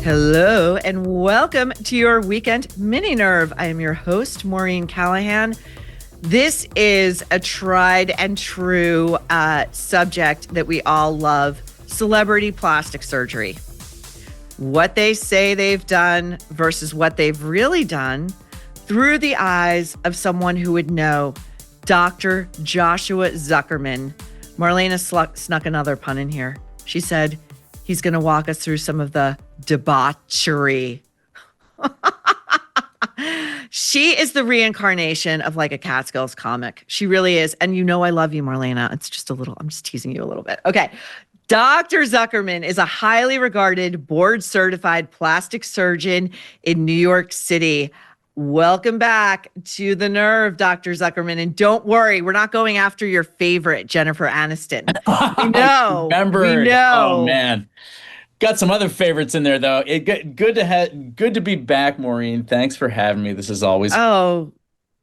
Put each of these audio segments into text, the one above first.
Hello and welcome to your weekend mini nerve. I am your host, Maureen Callahan. This is a tried and true subject that we all love, celebrity plastic surgery. What they say they've done versus what they've really done through the eyes of someone who would know, Dr. Joshua Zuckerman. Marlena snuck another pun in here. She said he's going to walk us through some of the debauchery. She is the reincarnation of like a Catskills comic. She really is. And you know I love you, Marlena. It's just I'm just teasing you a little bit. Okay. Dr. Zuckerman is a highly regarded, board-certified plastic surgeon in New York City. Welcome back to The Nerve, Dr. Zuckerman. And don't worry, we're not going after your favorite, Jennifer Aniston. We know. Remember? We know. Oh, man. Got some other favorites in there, though. Good to be back, Maureen. Thanks for having me. This is always... Oh,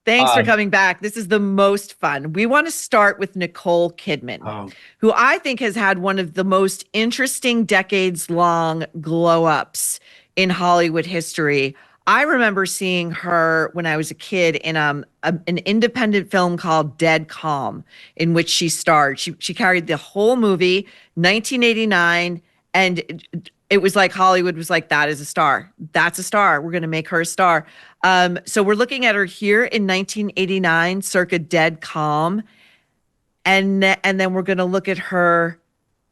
thanks for coming back. This is the most fun. We want to start with Nicole Kidman, who I think has had one of the most interesting decades-long glow-ups in Hollywood history. I remember seeing her when I was a kid in an independent film called Dead Calm, in which she starred. She carried the whole movie, 1989, and it was like Hollywood was like, that is a star. That's a star. We're going to make her a star. So we're looking at her here in 1989, circa Dead Calm. And then we're going to look at her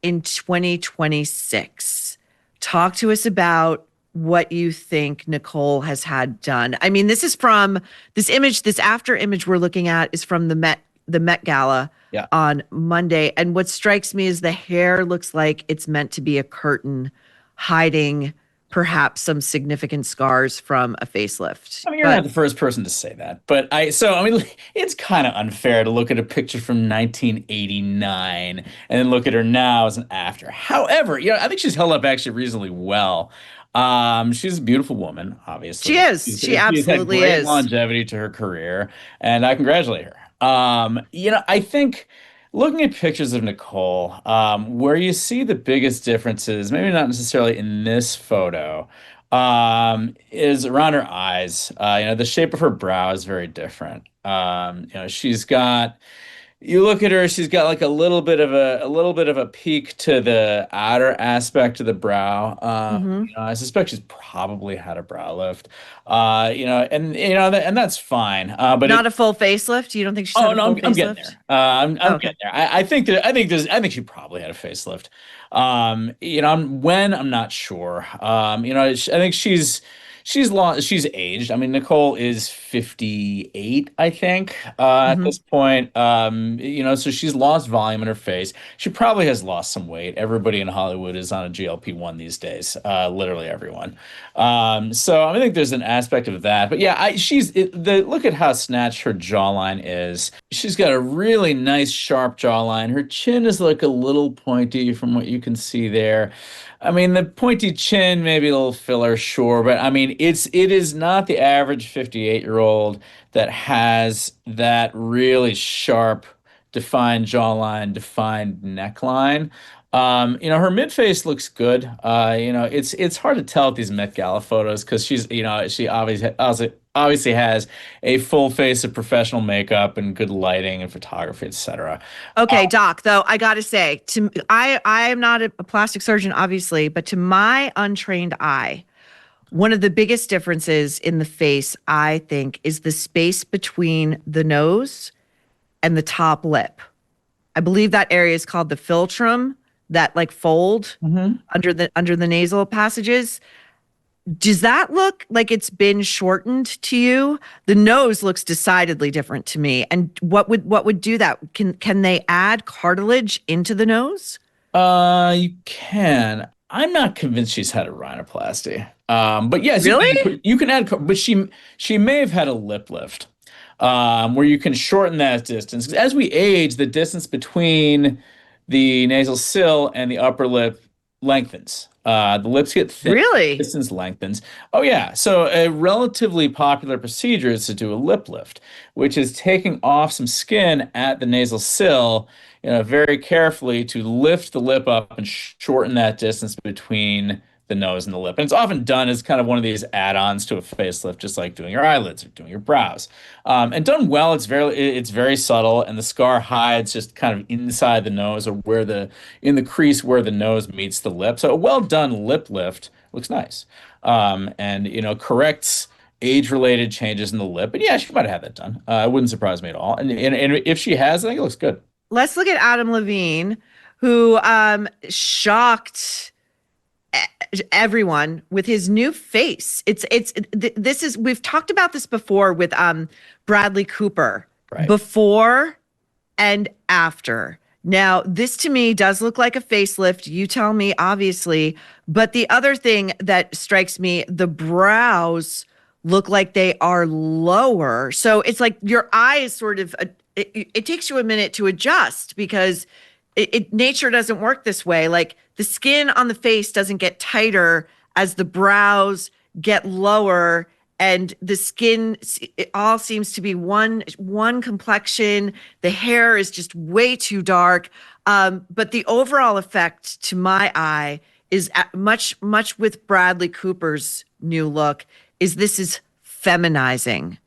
in 2026. Talk to us about what you think Nicole has had done. I mean, this is from this image, this after image we're looking at is from the Met Gala on Monday. And what strikes me is the hair looks like it's meant to be a curtain hiding perhaps some significant scars from a facelift. I mean, you're not the first person to say that, but it's kind of unfair to look at a picture from 1989 and then look at her now as an after. However, I think she's held up actually reasonably well. She's a beautiful woman, obviously. She is. She absolutely has had great is. longevity to her career, and I congratulate her. I think looking at pictures of Nicole, where you see the biggest differences, maybe not necessarily in this photo, is around her eyes. The shape of her brow is very different. You look at her, she's got like a little bit of a peak to the outer aspect of the brow. I suspect she's probably had a brow lift. And that's fine. But not a full facelift. You don't think she's had a full facelift? I'm getting there. I'm getting there. I think she probably had a facelift. I'm not sure. I think she's aged. I mean, Nicole is 58, I think, at this point. So she's lost volume in her face. She probably has lost some weight. Everybody in Hollywood is on a GLP-1 these days, literally everyone. So I think there's an aspect of that. But yeah, look at how snatched her jawline is. She's got a really nice, sharp jawline. Her chin is like a little pointy from what you can see there. I mean, the pointy chin, maybe a little filler, sure, but I mean, it is not the average 58-year-old that has that really sharp, defined jawline, defined neckline. Her mid-face looks good. It's hard to tell with these Met Gala photos because she obviously has a full face of professional makeup and good lighting and photography, etc. Okay, Doc, though, I got to say, I am not a plastic surgeon, obviously, but to my untrained eye, one of the biggest differences in the face, I think, is the space between the nose and the top lip. I believe that area is called the philtrum, that like fold under the nasal passages. Does that look like it's been shortened to you? The nose looks decidedly different to me. And what would do that? Can they add cartilage into the nose? You can. I'm not convinced she's had a rhinoplasty. But yes, really? You can add, but she may have had a lip lift, where you can shorten that distance. 'Cause as we age, the distance between the nasal sill and the upper lip lengthens. The lips get thin. Really? Distance lengthens. Oh, yeah. So a relatively popular procedure is to do a lip lift, which is taking off some skin at the nasal sill, very carefully to lift the lip up and shorten that distance between the nose and the lip. And it's often done as kind of one of these add-ons to a facelift, just like doing your eyelids or doing your brows. And done well, it's very subtle, and the scar hides just kind of inside the nose or in the crease where the nose meets the lip. So a well done lip lift looks nice. And corrects age-related changes in the lip. And yeah, she might have had that done. It wouldn't surprise me at all. And if she has, I think it looks good. Let's look at Adam Levine, who shocked everyone with his new face. This is we've talked about this before with Bradley Cooper, Right. before and after. Now, this to me does look like a facelift. You tell me, obviously. But the other thing that strikes me, the brows look like they are lower. So it's like your eye is sort of, it takes you a minute to adjust because nature doesn't work this way. Like the skin on the face doesn't get tighter as the brows get lower, and the skin, it all seems to be one complexion. The hair is just way too dark. But the overall effect to my eye is much with Bradley Cooper's new look this is feminizing.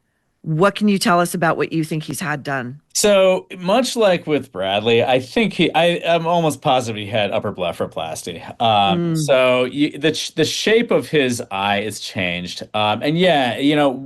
What can you tell us about what you think he's had done? So much like with Bradley, I think I'm almost positive he had upper blepharoplasty. So the shape of his eye is changed. And yeah,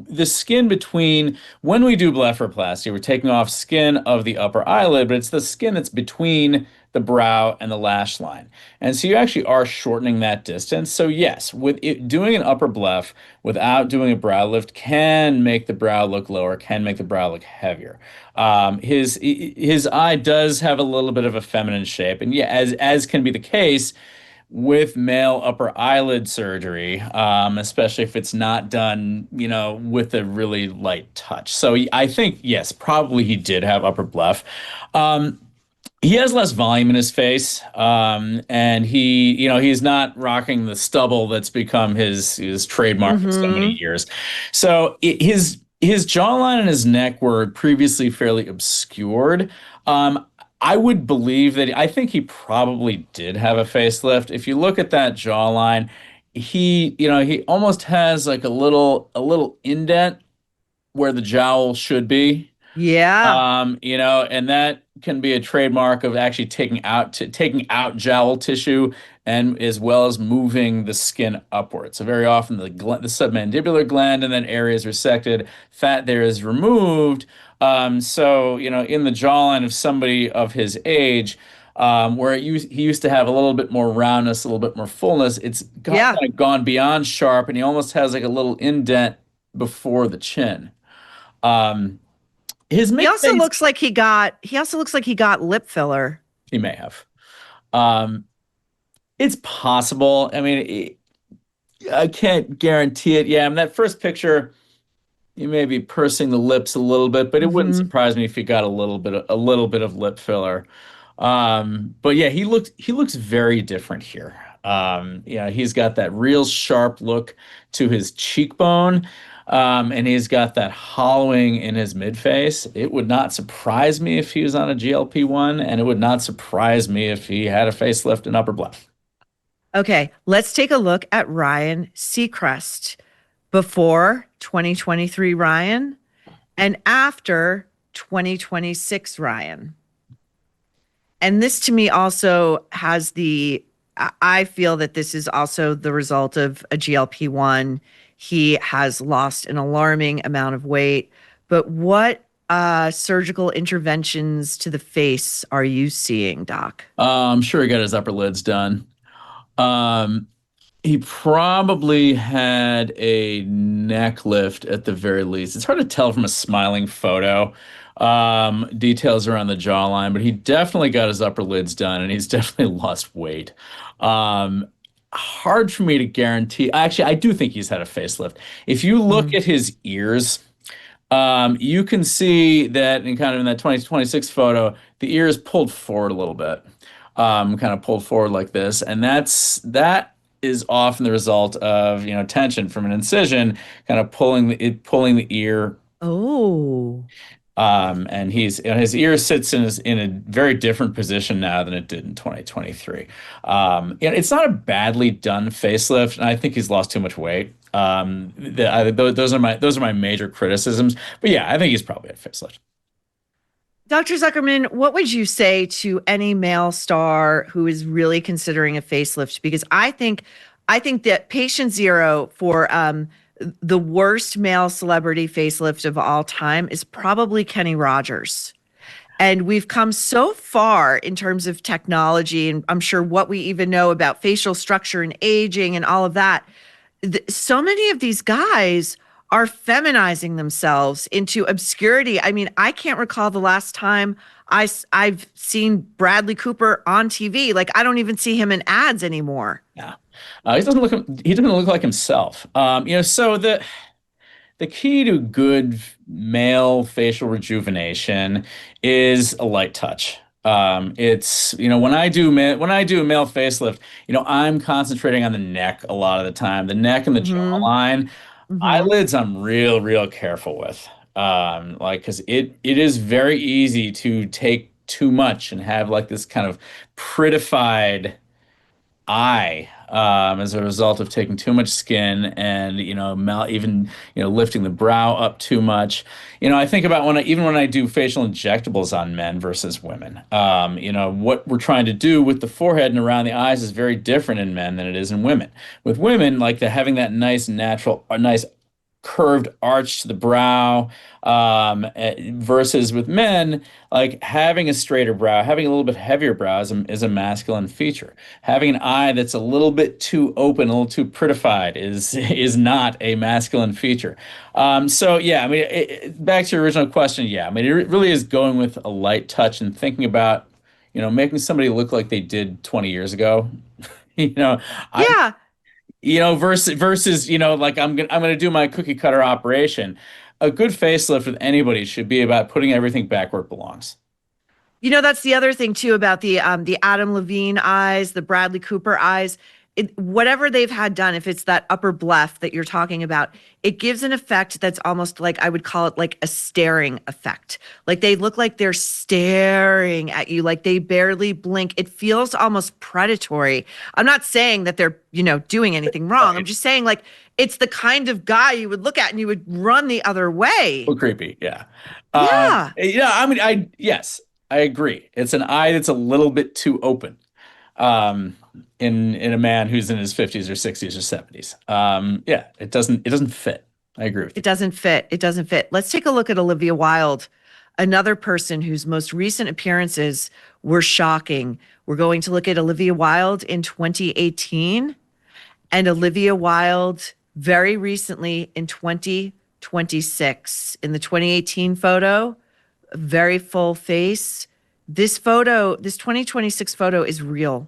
the skin between, when we do blepharoplasty, we're taking off skin of the upper eyelid, but it's the skin that's between the brow and the lash line. And so you actually are shortening that distance. So yes, doing an upper bleph without doing a brow lift can make the brow look lower, can make the brow look heavier. His eye does have a little bit of a feminine shape, and yeah, as can be the case with male upper eyelid surgery, especially if it's not done, with a really light touch. So I think yes, probably he did have upper bleph. He has less volume in his face, and he's not rocking the stubble that's become his trademark for so many years. So his jawline and his neck were previously fairly obscured. I would believe that I think he probably did have a facelift. If you look at that jawline, he almost has like a little indent where the jowl should be. Yeah. And that can be a trademark of actually taking out jowl tissue, and as well as moving the skin upward. So very often the submandibular gland in that area is resected, fat there is removed. So in the jawline of somebody of his age, where he used to have a little bit more roundness, a little bit more fullness, it's kind of gone beyond sharp, and he almost has like a little indent before the chin. He also looks like he got lip filler. He may have. It's possible. I mean, I can't guarantee it. Yeah, in that first picture, you may be pursing the lips a little bit, but it wouldn't surprise me if he got a little bit of lip filler. But yeah, he looks very different here. He's got that real sharp look to his cheekbone. And he's got that hollowing in his midface. It would not surprise me if he was on a GLP-1, and it would not surprise me if he had a facelift and upper bleph. Okay, let's take a look at Ryan Seacrest before 2023 Ryan and after 2026 Ryan. And this to me also has I feel that this is also the result of a GLP-1. He has lost an alarming amount of weight. But what surgical interventions to the face are you seeing, Doc? I'm sure he got his upper lids done. He probably had a neck lift at the very least. It's hard to tell from a smiling photo, details around the jawline, but he definitely got his upper lids done, and he's definitely lost weight. Hard for me to guarantee. Actually, I do think he's had a facelift. If you look at his ears, you can see that in that 2026 photo, the ear is pulled forward a little bit, kind of pulled forward like this, and that is often the result of tension from an incision, kind of pulling the ear. Oh. And his ear sits in a very different position now than it did in 2023. It's not a badly done facelift, and I think he's lost too much weight. Those are my major criticisms. But yeah, I think he's probably a facelift. Dr. Zuckerman, what would you say to any male star who is really considering a facelift? Because I think that patient zero for the worst male celebrity facelift of all time is probably Kenny Rogers. And we've come so far in terms of technology, and I'm sure what we even know about facial structure and aging and all of that. So many of these guys are feminizing themselves into obscurity. I mean, I can't recall the last time I've seen Bradley Cooper on TV. Like, I don't even see him in ads anymore. Yeah, he doesn't look like himself. So the key to good male facial rejuvenation is a light touch. It's when I do a male facelift, I'm concentrating on the neck a lot of the time, the neck and the Mm-hmm. jawline. Mm-hmm. Eyelids, I'm real careful with. Like, because it is very easy to take too much and have like this kind of prettified eye, as a result of taking too much skin and even lifting the brow up too much. I think about when I do facial injectables on men versus women. What we're trying to do with the forehead and around the eyes is very different in men than it is in women. With women, like having that nice natural, nice curved arch to the brow, versus with men, like having a straighter brow, having a little bit heavier brow is a masculine feature. Having an eye that's a little bit too open, a little too prettified is not a masculine feature. So yeah, I mean, back to your original question, yeah, I mean, it really is going with a light touch and thinking about, making somebody look like they did 20 years ago. You know, I Yeah. versus like I'm gonna do my cookie cutter operation. A good facelift with anybody should be about putting everything back where it belongs. That's the other thing too about the Adam Levine eyes, the Bradley Cooper eyes. Whatever they've had done, if it's that upper bleph that you're talking about, it gives an effect that's almost like I would call it like a staring effect. Like they look like they're staring at you, like they barely blink. It feels almost predatory. I'm not saying that they're, doing anything wrong. I'm Right. just saying like it's the kind of guy you would look at and you would run the other way. Well, creepy, yeah. Yeah. Yeah, I mean, yes, I agree. It's an eye that's a little bit too open. Um, in a man who's in his 50s or 60s or 70s. Yeah, it doesn't fit. I agree with It you. doesn't fit. It doesn't fit. Let's take a look at Olivia Wilde, another person whose most recent appearances were shocking. We're going to look at Olivia Wilde in 2018 and Olivia Wilde very recently in 2026. In the 2018 photo, very full face. This 2026 photo is real.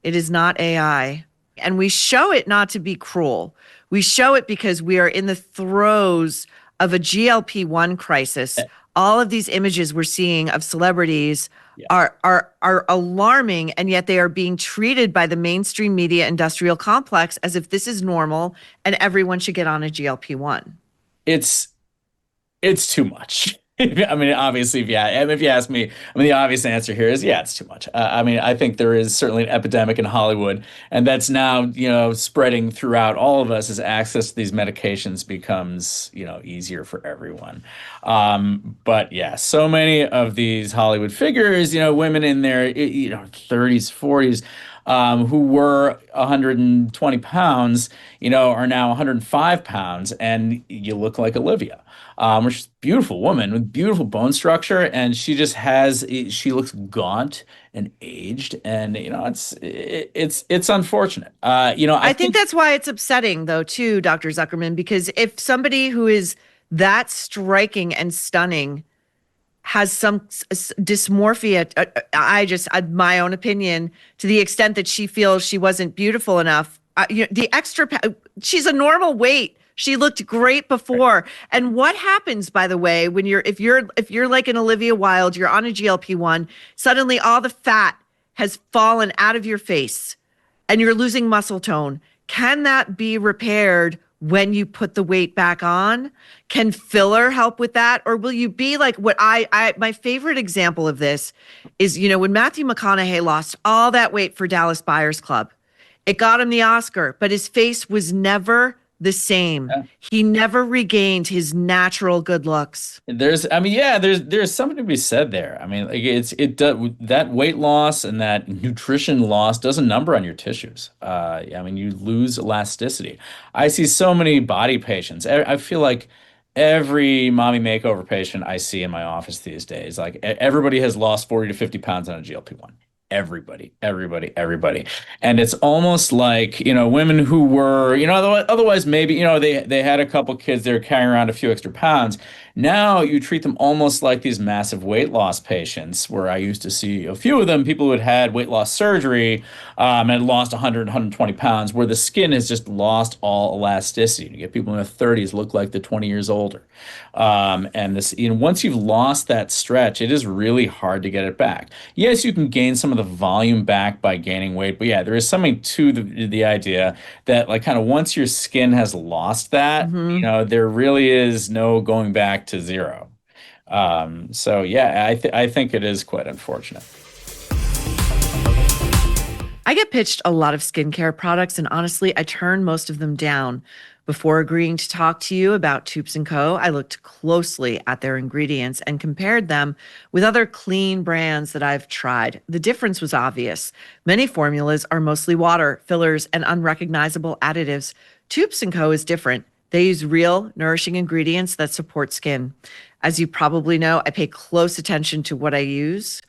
It is not AI. And we show it not to be cruel. We show it because we are in the throes of a GLP-1 crisis. All of these images we're seeing of celebrities Yeah. are alarming, and yet they are being treated by the mainstream media industrial complex as if this is normal and everyone should get on a GLP-1. It's it's too much. I mean, obviously, if you ask me, I mean, the obvious answer here is yeah, it's too much. I mean, I think there is certainly an epidemic in Hollywood, and that's now, spreading throughout all of us as access to these medications becomes, easier for everyone. But yeah, so many of these Hollywood figures, women in their, 30s, 40s, who were 120 pounds, are now 105 pounds, and you look like Olivia. She's a beautiful woman with beautiful bone structure, and she looks gaunt and aged, and it's unfortunate. I I think think that's why it's upsetting, though, too, Dr. Zuckerman, because if somebody who is that striking and stunning has some dysmorphia, my own opinion, to the extent that she feels she wasn't beautiful enough, the she's a normal weight. She looked great before. And what happens, by the way, when if you're like an Olivia Wilde, you're on a GLP-1, suddenly all the fat has fallen out of your face and you're losing muscle tone. Can that be repaired when you put the weight back on? Can filler help with that? Or will you be like what my favorite example of this is, when Matthew McConaughey lost all that weight for Dallas Buyers Club, it got him the Oscar, but his face was never the same. Yeah. He never regained his natural good looks. There's something to be said there. I mean, like it does that weight loss and that nutrition loss does a number on your tissues. I mean, you lose elasticity. I see so many body patients. I feel like every mommy makeover patient I see in my office these days, like everybody has lost 40 to 50 pounds on a GLP-1. Everybody. And it's almost like, women who were, otherwise maybe, they had a couple kids, they were carrying around a few extra pounds. Now you treat them almost like these massive weight loss patients, where I used to see a few of them, people who had weight loss surgery, and lost 100, 120 pounds, where the skin has just lost all elasticity. You get people in their 30s look like they're 20 years older. And this, once you've lost that stretch, it is really hard to get it back. Yes, you can gain some of the volume back by gaining weight, but yeah, there is something to the idea that, like, kind of once your skin has lost that, there really is no going back to zero. So yeah, I think it is quite unfortunate. I get pitched a lot of skincare products, and honestly, I turn most of them down. Before agreeing to talk to you about Toups & Co., I looked closely at their ingredients and compared them with other clean brands that I've tried. The difference was obvious. Many formulas are mostly water, fillers, and unrecognizable additives. Toups & Co. is different. They use real, nourishing ingredients that support skin. As you probably know, I pay close attention to what I use.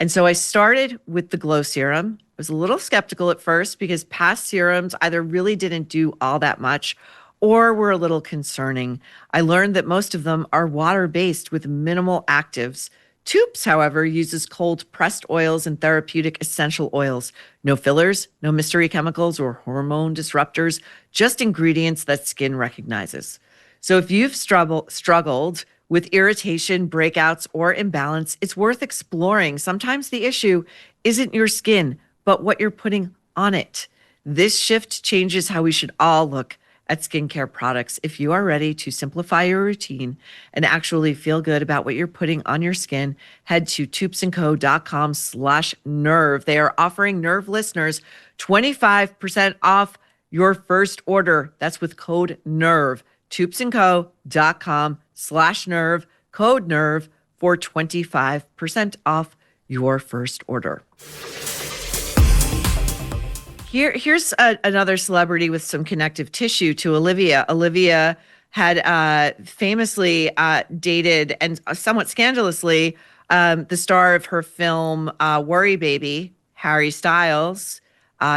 And so I started with the Glow Serum. I was a little skeptical at first because past serums either really didn't do all that much or were a little concerning. I learned that most of them are water-based with minimal actives. Toups, however, uses cold pressed oils and therapeutic essential oils. No fillers, no mystery chemicals or hormone disruptors, just ingredients that skin recognizes. So if you've struggled with irritation, breakouts, or imbalance, it's worth exploring. Sometimes the issue isn't your skin, but what you're putting on it. This shift changes how we should all look at skincare products. If you are ready to simplify your routine and actually feel good about what you're putting on your skin, head to toupsandco.com/nerve. They are offering Nerve listeners 25% off your first order. That's with code NERVE. toupsandco.com/nerve, code NERVE for 25% off your first order. Here's another celebrity with some connective tissue to Olivia. Olivia had famously dated, and somewhat scandalously, the star of her film Worry Baby, Harry Styles.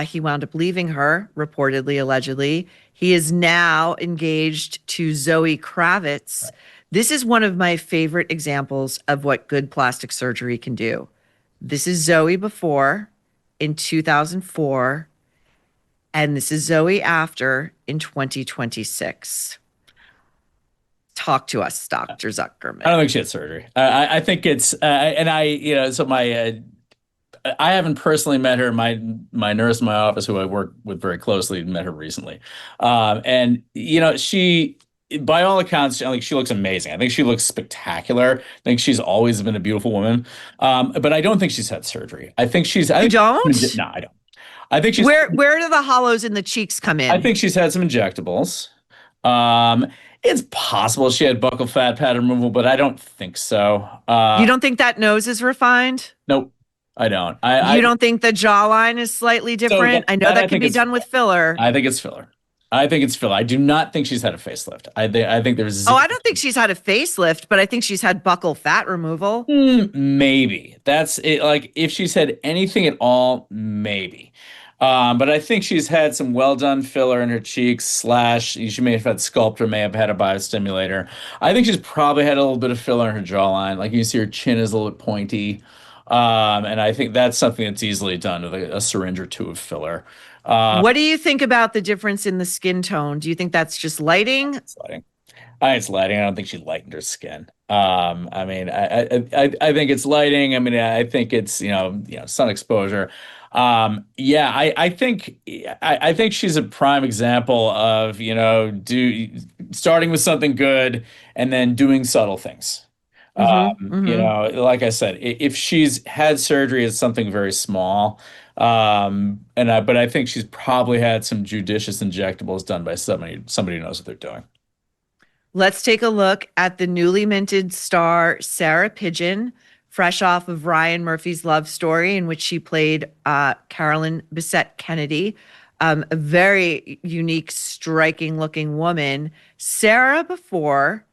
He wound up leaving her, reportedly, allegedly. He is now engaged to Zoe Kravitz. This is one of my favorite examples of what good plastic surgery can do. This is Zoe before in 2004. And this is Zoe after in 2026. Talk to us, Dr. Zuckerman. I don't think she had surgery. I think it's, I haven't personally met her. My nurse in my office, who I work with very closely, met her recently. She, by all accounts, I think she looks amazing. I think she looks spectacular. I think she's always been a beautiful woman. But I don't think she's had surgery. I think she's. You don't? No, I don't. I think she's. Where do the hollows in the cheeks come in? I think she's had some injectables. It's possible she had buccal fat pad removal, but I don't think so. You don't think that nose is refined? Nope, I don't. You don't think the jawline is slightly different? I know that can be done with filler. I think it's filler. I do not think she's had a facelift. I think there's. Oh, I don't think she's had a facelift, but I think she's had buccal fat removal. Maybe that's it. Like, if she's had anything at all, maybe. But I think she's had some well-done filler in her cheeks, / she may have had Sculptra, may have had a biostimulator. I think she's probably had a little bit of filler in her jawline. Like, you see her chin is a little bit pointy. And I think that's something that's easily done with a syringe or two of filler. What do you think about the difference in the skin tone? Do you think that's just lighting? It's lighting. I think it's lighting. I don't think she lightened her skin. I think it's lighting. I mean, I think it's, sun exposure. Yeah, I think she's a prime example of, starting with something good and then doing subtle things. Mm-hmm. Like I said, if she's had surgery, it's something very small. But I think she's probably had some judicious injectables done by somebody who knows what they're doing. Let's take a look at the newly minted star, Sarah Pidgeon, fresh off of Ryan Murphy's Love Story, in which she played Carolyn Bessette Kennedy, a very unique, striking looking woman. Sarah, before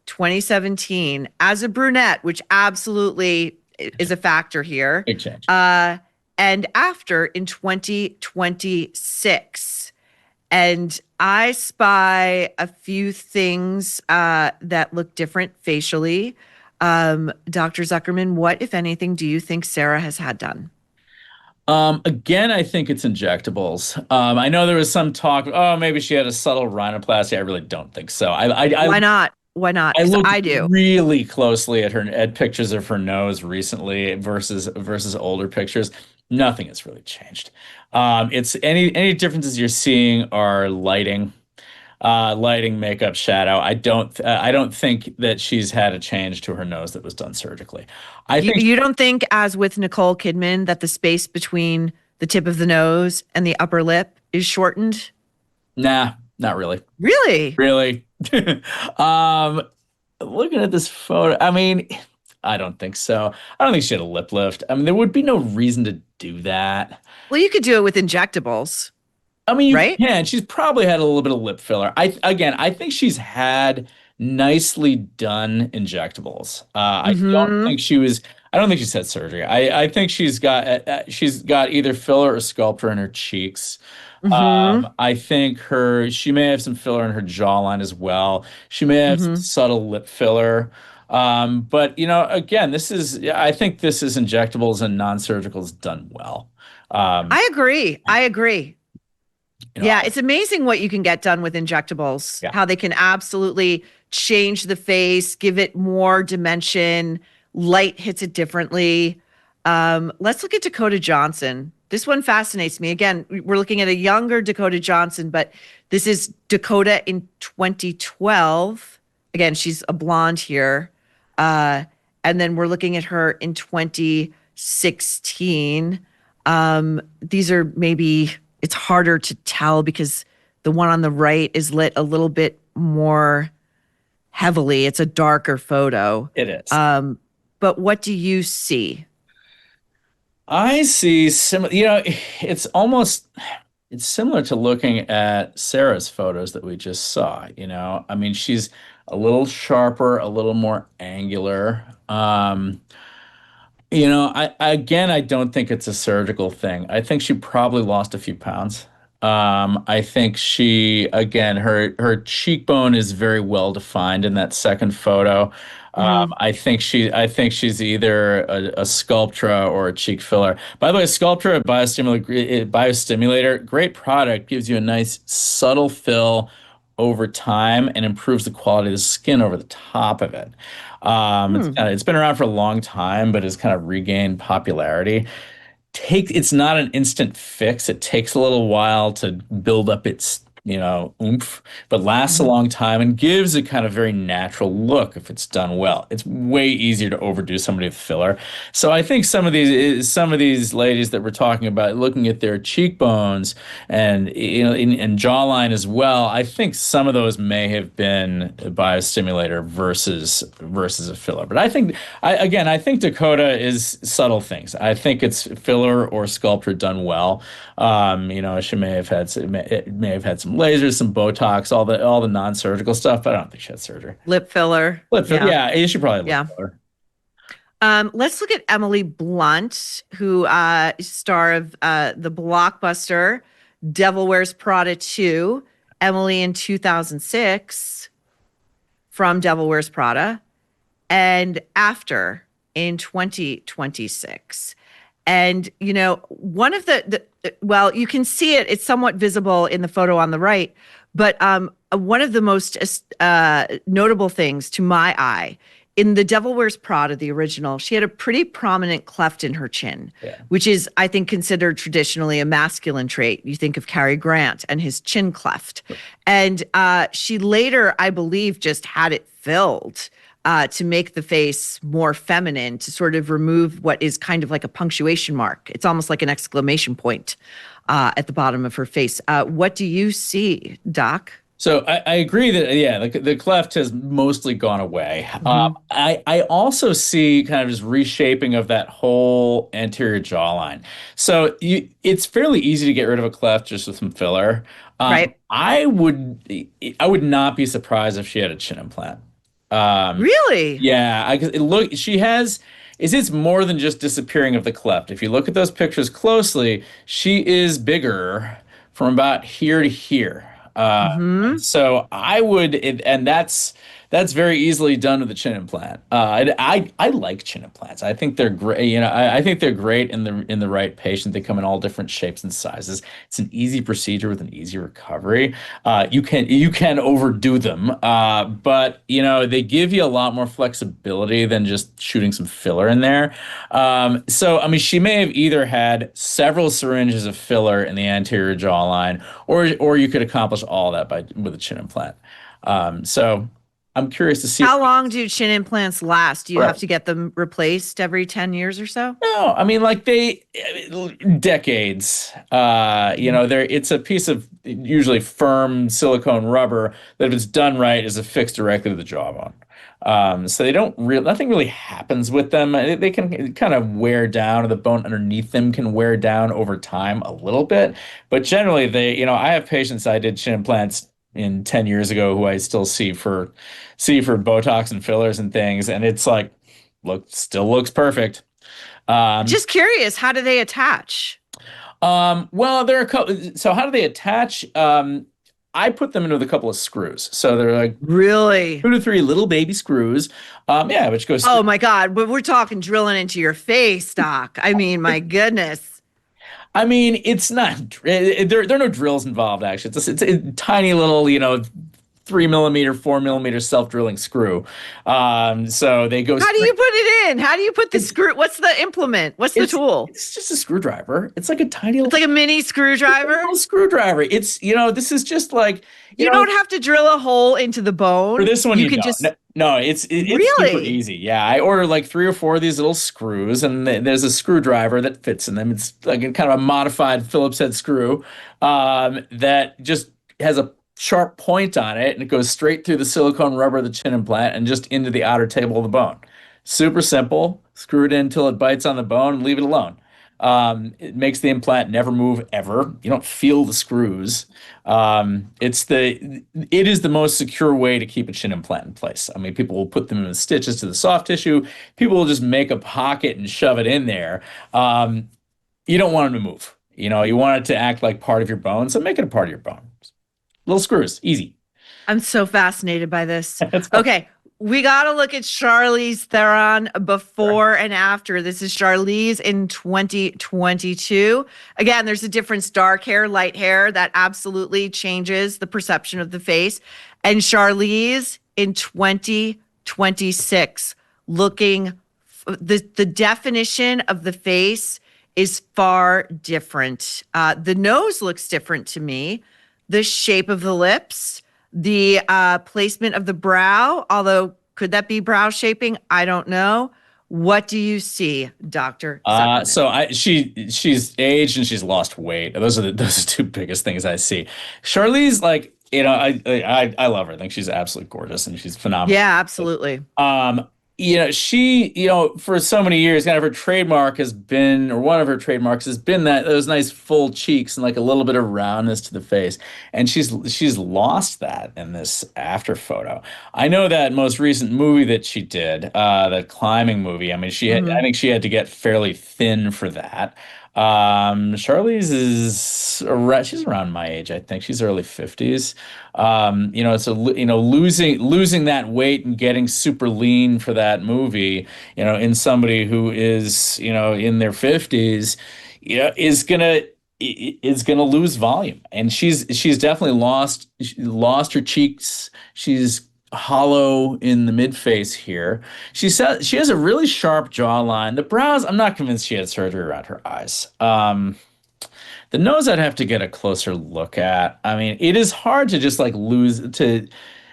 2017, as a brunette, which absolutely is a factor here, Big change. and after in 2026. And I spy a few things that look different facially. Dr. Zuckerman, what, if anything, do you think Sarah has had done? Again, I think it's injectables. I know there was some talk, oh, maybe she had a subtle rhinoplasty. I really don't think so. Why not? Why not? I 'Cause looked I do. really closely at pictures of her nose recently versus older pictures. Nothing has really changed. It's any differences you're seeing are lighting, makeup, shadow. I don't think that she's had a change to her nose that was done surgically. I You, think you don't think, as with Nicole Kidman, that the space between the tip of the nose and the upper lip is shortened? Nah, not really. Really? Really. Um, Looking at this photo, I mean, I don't think so. I don't think she had a lip lift. I mean, there would be no reason to do that. Well, you could do it with injectables, I mean, you right? can. She's probably had a little bit of lip filler. I think she's had nicely done injectables. Mm-hmm. I don't think she's had surgery. I think she's got either filler or sculpture in her cheeks. Mm-hmm. I think she may have some filler in her jawline as well. She may have some Mm-hmm. subtle lip filler. But again, I think this is injectables and non-surgicals done well. Um, I agree. I agree. you know, Yeah, it's amazing what you can get done with injectables, yeah. how they can absolutely change the face, give it more dimension, light hits it differently. Let's look at Dakota Johnson. This one fascinates me. Again, we're looking at a younger Dakota Johnson, but this is Dakota in 2012. Again, she's a blonde here. Uh, and then we're looking at her in 2016. These are maybe, it's harder to tell because the one on the right is lit a little bit more heavily. It's a darker photo. It is. But what do you see? I see similar, it's similar to looking at Sarah's photos that we just saw, I mean, she's a little sharper, a little more angular. I don't think it's a surgical thing. I think she probably lost a few pounds. I think her cheekbone is very well defined in that second photo. Mhm. I think she's either a Sculptra or a cheek filler. By the way, Sculptra biostimulator, great product, gives you a nice subtle fill over time and improves the quality of the skin over the top of it. Hmm. It's been around for a long time, but has kind of regained popularity. It's not an instant fix. It takes a little while to build up its, oomph, but lasts a Mhm. long time and gives a kind of very natural look if it's done well. It's way easier to overdo somebody with filler. So I think some of these ladies that we're talking about, looking at their cheekbones and and jawline as well, I think some of those may have been a biostimulator versus a filler. But I think Dakota is subtle things. I think it's filler or sculpture done well. She may have had some lasers, some Botox, all the non-surgical stuff, but I don't think she had surgery. Lip filler. Lip filler, Yeah. yeah, she probably Yeah. lip filler. Let's look at Emily Blunt, who is star of the blockbuster Devil Wears Prada 2. Emily in 2006 from Devil Wears Prada, and after in 2026. And one of well, you can see it, it's somewhat visible in the photo on the right, but one of the most notable things to my eye in The Devil Wears Prada, the original, she had a pretty prominent cleft in her chin, Yeah. which is, I think, considered traditionally a masculine trait. You think of Cary Grant and his chin cleft. And she later, I believe, just had it filled to make the face more feminine, to sort of remove what is kind of like a punctuation mark. It's almost like an exclamation point at the bottom of her face. What do you see, Doc? So I agree that, yeah, the cleft has mostly gone away. I also see kind of just reshaping of that whole anterior jawline. So it's fairly easy to get rid of a cleft just with some filler. Right. I would not be surprised if she had a chin implant. Really? Yeah, she has. It's more than just disappearing of the cleft. If you look at those pictures closely, she is bigger from about here to here. So I would, and that's very easily done with a chin implant. I like chin implants. I think they're great. You know, I think they're great in the right patient. They come in all different shapes and sizes. It's an easy procedure with an easy recovery. You can overdo them, but you know they give you a lot more flexibility than just shooting some filler in there. So I mean, she may have either had several syringes of filler in the anterior jawline, or you could accomplish all that with a chin implant. So I'm curious to see. How long do chin implants last? Do you Right. have to get them replaced every 10 years or so? No, I mean like decades. It's a piece of usually firm silicone rubber that if it's done right is affixed directly to the jawbone. So they don't nothing really happens with them. They can kind of wear down, or the bone underneath them can wear down over time a little bit. But generally I have patients I did chin implants in 10 years ago who I still see for Botox and fillers and things, and it's like still looks perfect. Just curious, how do they attach? Well, there are a couple. So how do they attach? I put them into with a couple of screws. So they're like Really? 2 to 3 little baby screws. Yeah, which goes. Oh my God, but we're talking drilling into your face, Doc. I mean, my goodness. I mean, it's not. There are no drills involved. Actually, it's a tiny little 3 millimeter, 4 millimeter self-drilling screw. So they go. How do you put it in? How do you put the screw? What's the implement? What's the tool? It's just a screwdriver. It's like a tiny little. It's like a mini screwdriver. Little screwdriver. It's this is just like You don't have to drill a hole into the bone. for this one. You You can don't. just. No, it's super Really? easy. Yeah, I ordered like 3 or 4 of these little screws, and there's a screwdriver that fits in them. It's like a kind of a modified Phillips head screw that just has a sharp point on it, and it goes straight through the silicone rubber of the chin implant and just into the outer table of the bone. Super simple. Screw it in until it bites on the bone and leave it alone. It makes the implant never move ever. You don't feel the screws. It is the most secure way to keep a chin implant in place. I mean, people will put them in stitches to the soft tissue. People will just make a pocket and shove it in there. You don't want them to move. You want it to act like part of your bone, so make it a part of your bone. Little screws, easy. I'm so fascinated by this. Okay. We got to look at Charlize Theron before and after. This is Charlize in 2022. Again, there's a difference, dark hair, light hair, that absolutely changes the perception of the face. And Charlize in 2026, looking, the definition of the face is far different. The nose looks different to me. The shape of the lips, the placement of the brow, although could that be brow shaping? I don't know. What do you see, Dr. Zuckerman? So she's aged and she's lost weight. Those are those two biggest things I see. Charlize, like, I love her. I think she's absolutely gorgeous and she's phenomenal. Yeah, absolutely. She, for so many years, kind of her trademark has been, or one of her trademarks has been those nice full cheeks and like a little bit of roundness to the face. And she's lost that in this after photo. I know that most recent movie that she did, the climbing movie. I mean, I think she had to get fairly thin for that. Charlize she's around my age. I think she's early 50s. So losing that weight and getting super lean for that movie, in somebody who is, in their 50s, is gonna lose volume. And she's definitely lost her cheeks. She's hollow in the mid face here. She said she has a really sharp jawline. The brows, I'm not convinced she had surgery around her eyes. The nose, I'd have to get a closer look at. I mean, it is hard to just like lose to.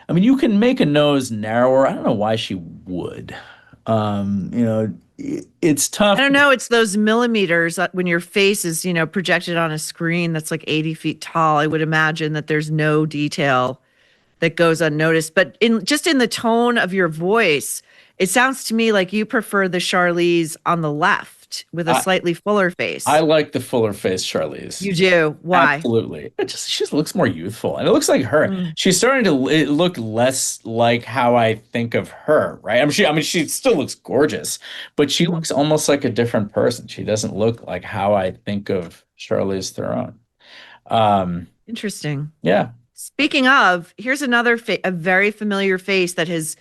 I mean, you can make a nose narrower. I don't know why she would. It's tough. I don't know. It's those millimeters when your face is, projected on a screen that's like 80 feet tall. I would imagine that there's no detail that goes unnoticed. But in the tone of your voice, it sounds to me like you prefer the Charlize on the left with a slightly fuller face. I like the fuller face Charlize. You do? Why? Absolutely. She just looks more youthful, and it looks like her. She's starting to look less like how I think of her, right? She still looks gorgeous, but she looks almost like a different person. She doesn't look like how I think of Charlize Theron. Interesting. Yeah. Speaking of, here's another a very familiar face that has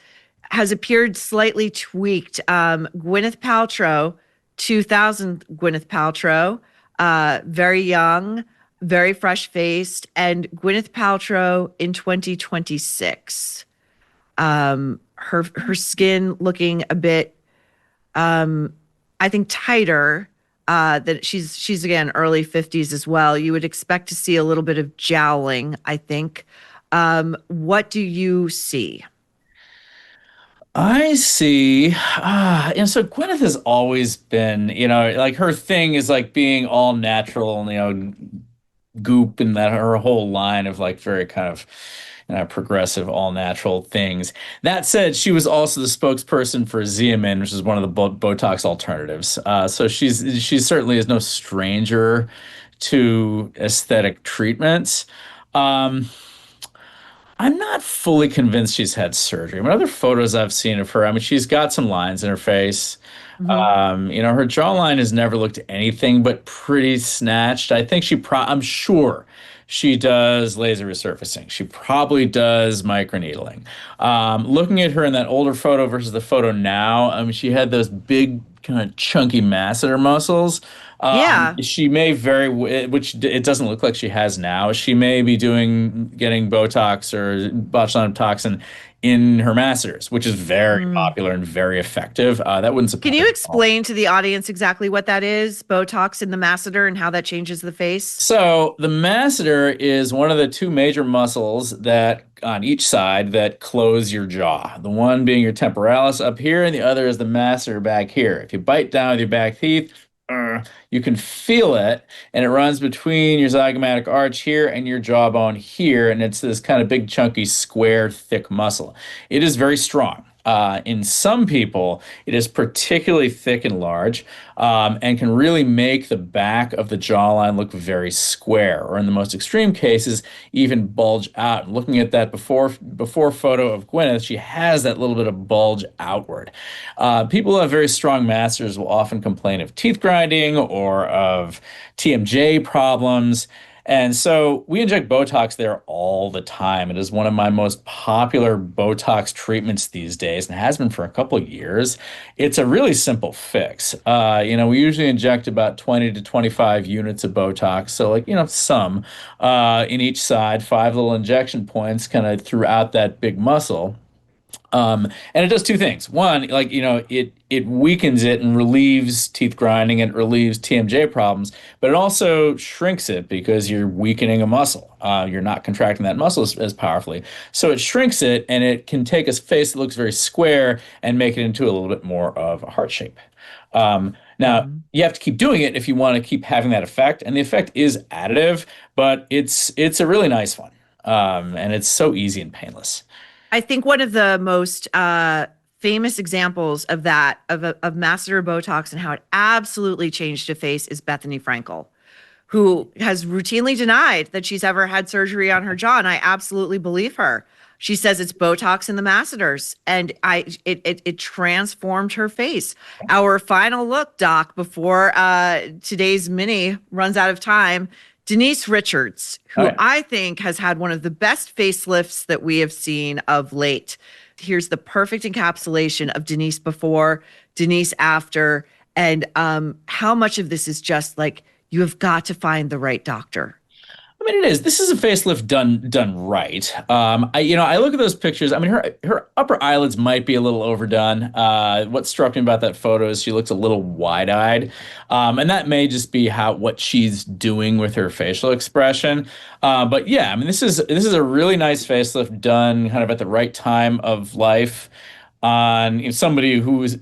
appeared slightly tweaked. Gwyneth Paltrow, 2000 Gwyneth Paltrow, very young, very fresh-faced, and Gwyneth Paltrow in 2026. Her skin looking a bit, I think, tighter. That she's again early 50s as well. You would expect to see a little bit of jowling, I think. What do you see? I see. And so Gwyneth has always been, like her thing is like being all natural and, goop and that her whole line of like very kind of progressive, all natural things. That said, she was also the spokesperson for Xeomin, which is one of the Botox alternatives. So she certainly is no stranger to aesthetic treatments. I'm not fully convinced she's had surgery. I mean, other photos I've seen of her, I mean, she's got some lines in her face. Her jawline has never looked anything but pretty snatched. I think I'm sure she does laser resurfacing. She probably does microneedling. Looking at her in that older photo versus the photo now, I mean, she had those big kind of chunky masseter muscles. Yeah. She may which it doesn't look like she has now. She may be getting Botox or botulinum toxin in her masseters, which is very popular and very effective. That wouldn't surprise me. Can you me explain to the audience exactly what that is, Botox in the masseter, and how that changes the face? So the masseter is one of the two major muscles that on each side that close your jaw. The one being your temporalis up here, and the other is the masseter back here. If you bite down with your back teeth, you can feel it, and it runs between your zygomatic arch here and your jawbone here, and it's this kind of big, chunky, square, thick muscle. It is very strong. In some people, it is particularly thick and large, and can really make the back of the jawline look very square, or in the most extreme cases, even bulge out. And looking at that before photo of Gwyneth, she has that little bit of bulge outward. People who have very strong masseters will often complain of teeth grinding or of TMJ problems. And so we inject Botox there all the time. It is one of my most popular Botox treatments these days, and has been for a couple of years. It's a really simple fix. We usually inject about 20 to 25 units of Botox. So some in each side, 5 little injection points kind of throughout that big muscle. And it does two things. One, it weakens it and relieves teeth grinding and relieves TMJ problems, but it also shrinks it because you're weakening a muscle. You're not contracting that muscle as powerfully. So it shrinks it, and it can take a face that looks very square and make it into a little bit more of a heart shape. Now, you have to keep doing it if you want to keep having that effect, and the effect is additive, but it's a really nice one, and it's so easy and painless. I think one of the most famous examples of that, of masseter Botox and how it absolutely changed a face, is Bethany Frankel, who has routinely denied that she's ever had surgery on her jaw, and I absolutely believe her. She says it's Botox in the masseters, and it transformed her face. Our final look, Doc, before today's mini runs out of time. Denise Richards, who I think has had one of the best facelifts that we have seen of late. Here's the perfect encapsulation of Denise before, Denise after, and how much of this is just like, you have got to find the right doctor. I mean, it is. This is a facelift done right. I look at those pictures. I mean, her upper eyelids might be a little overdone. What struck me about that photo is she looks a little wide-eyed, and that may just be what she's doing with her facial expression. But yeah, I mean, this is a really nice facelift done kind of at the right time of life on somebody who was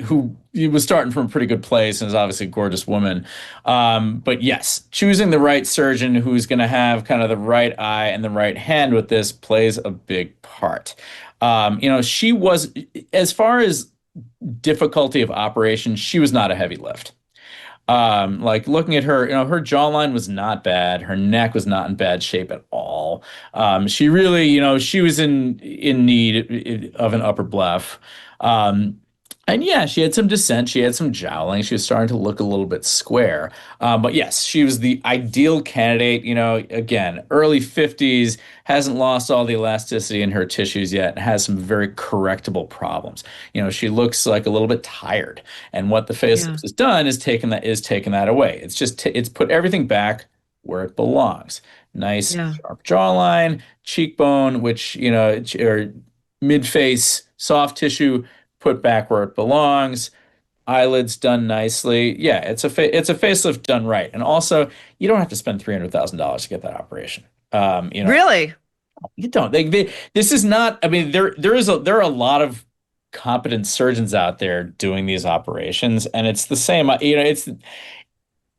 starting from a pretty good place and is obviously a gorgeous woman. But yes, choosing the right surgeon who's going to have kind of the right eye and the right hand with this plays a big part. She was, as far as difficulty of operation, she was not a heavy lift. Like looking at her, her jawline was not bad. Her neck was not in bad shape at all. She really, she was in need of an upper bleph. And yeah, she had some descent. She had some jowling. She was starting to look a little bit square. But yes, she was the ideal candidate. Again, early 50s, hasn't lost all the elasticity in her tissues yet, and has some very correctable problems. She looks like a little bit tired. And what the facelift has done is taken that away. It's just it's put everything back where it belongs. Nice, sharp jawline, cheekbone, which, or mid-face, soft tissue, put back where it belongs, eyelids done nicely. Yeah, it's a facelift done right. And also, you don't have to spend $300,000 to get that operation. Really? You don't. This is not. I mean, there are a lot of competent surgeons out there doing these operations, and it's the same. It's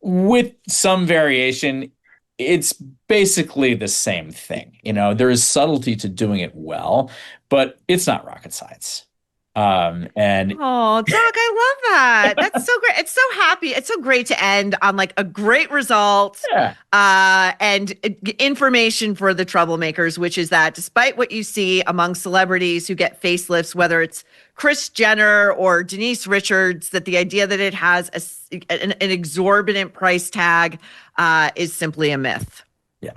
with some variation. It's basically the same thing. There is subtlety to doing it well, but it's not rocket science. And oh, Doc, I love that. That's so great. It's so happy. It's so great to end on like a great result. Yeah. And information for the troublemakers, which is that despite what you see among celebrities who get facelifts, whether it's Kris Jenner or Denise Richards, that the idea that it has an exorbitant price tag is simply a myth. Yeah.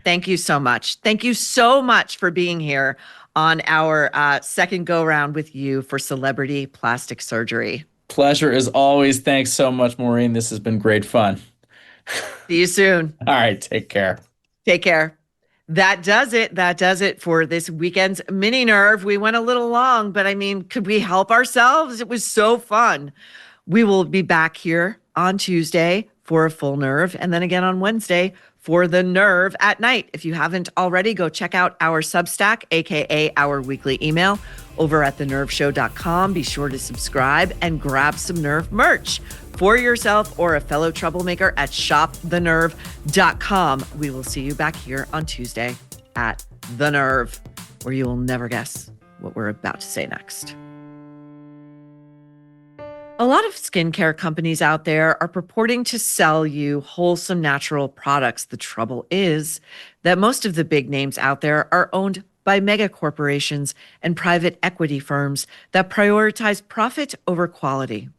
Thank you so much. Thank you so much for being here on our second go round with you for celebrity plastic surgery. Pleasure as always. Thanks so much, Maureen. This has been great fun. See you soon. All right. Take care. Take care. That does it. That does it for this weekend's mini nerve. We went a little long, but I mean, could we help ourselves? It was so fun. We will be back here on Tuesday for a full nerve, and then again on Wednesday for the nerve at night. If you haven't already, go check out our Substack, aka our weekly email, over at thenerveshow.com. Be sure to subscribe and grab some Nerve merch for yourself or a fellow troublemaker at shopthenerve.com. We will see you back here on Tuesday at The Nerve, where you will never guess what we're about to say next. A lot of skincare companies out there are purporting to sell you wholesome natural products. The trouble is that most of the big names out there are owned by mega corporations and private equity firms that prioritize profit over quality.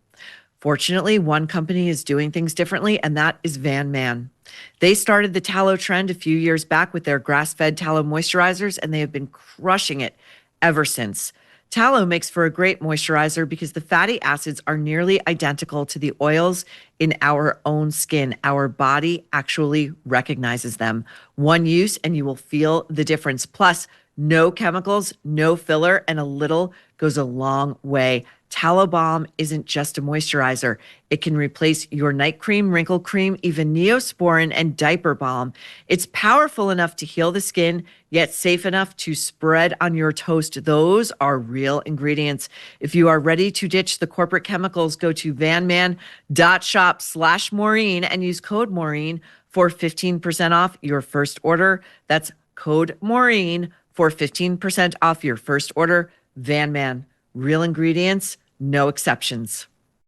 Fortunately, one company is doing things differently, and that is Van Man. They started the tallow trend a few years back with their grass-fed tallow moisturizers, and they have been crushing it ever since. Tallow makes for a great moisturizer because the fatty acids are nearly identical to the oils in our own skin. Our body actually recognizes them. One use and you will feel the difference. Plus, no chemicals, no filler, and a little goes a long way. Tallow Balm isn't just a moisturizer. It can replace your night cream, wrinkle cream, even Neosporin and diaper balm. It's powerful enough to heal the skin, yet safe enough to spread on your toast. Those are real ingredients. If you are ready to ditch the corporate chemicals, go to vanman.shop/Maureen and use code Maureen for 15% off your first order. That's code Maureen for 15% off your first order. Van Man, real ingredients, no exceptions.